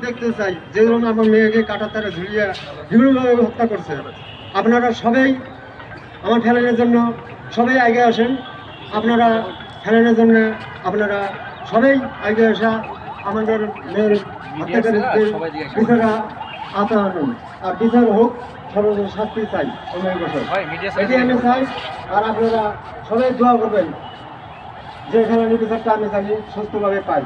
দেখতে চাই, যেরকম আমার মেয়েকে কাটার তারা ঝুলিয়ে বিভিন্নভাবে হত্যা করছে। আপনারা সবাই আমার ফেলানোর জন্য সবাই আগে আসেন। আপনারা ফেলানোর জন্য আপনারা সবাই আগে আসা আমাদের মেয়ের হত্যাকারীদের বিচারা আতা আনুন, আর বিচার হোক, সর্বোচ্চ শাস্তি চাই অনেক বছর, এটি আমি চাই। আর আপনারা সবাই দোয়া করবেন যে ফেলানি বিচারটা আমি জানি সুস্থভাবে পাই।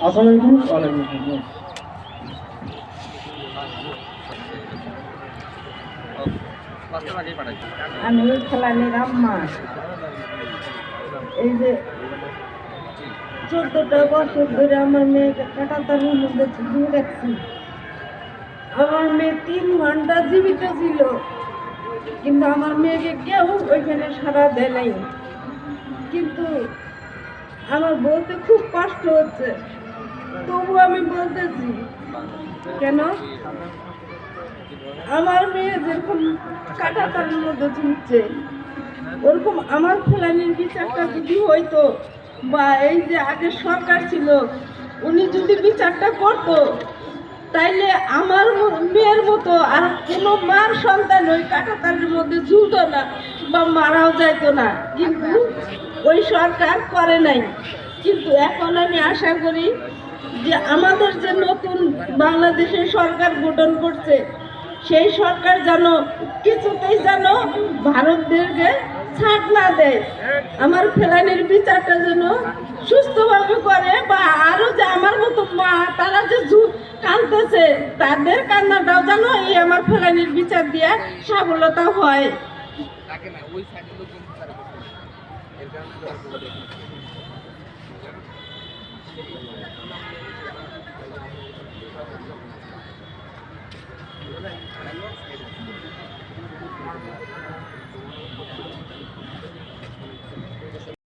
আসসালামু আলাইকুম। আমি ফেলানির আম্মা। এই যে 14টা বছর ধরে আমার মেয়েকে কাঁটাতারের মধ্যে ঝুলিয়ে রাখছি। আমার মেয়ে 3 ঘন্টা জীবিত ছিল, কিন্তু আমার মেয়েকে কেউ ওইখানে সাড়া দেয় নাই। কিন্তু আমার বলতে খুব কষ্ট হচ্ছে, তবু আমি বলতেছি। কেন? আমার মেয়ে যেরকম কাঁটাতারের মধ্যে ঝুলছে, ওরকম আমার ফেলানির বিচারটা যদি হইতো, বা এই যে আগের সরকার ছিল উনি যদি বিচারটা করতো, তাইলে আমার মেয়ের মতো আর কোনো মার সন্তান ওই কাঁটাতারের মধ্যে ঝুলতো না বা মারাও যাইতো না। কিন্তু ওই সরকার করে নাই। কিন্তু এখন আমি আশা করি যে আমাদের যে নতুন বাংলাদেশের সরকার গঠন করছে, সেই সরকার যেন কিছুতেই যেন ভারতদেরকে ছাড় না দেয়, আমার ফেলানির বিচারটা যেন সুস্থভাবে করে, বা আরো যে আমার মতো মা তারা যে কাঁদতেছে তাদের কান্নাটাও যেন এই আমার ফেলানির বিচার দিয়ে সফলতা হয়।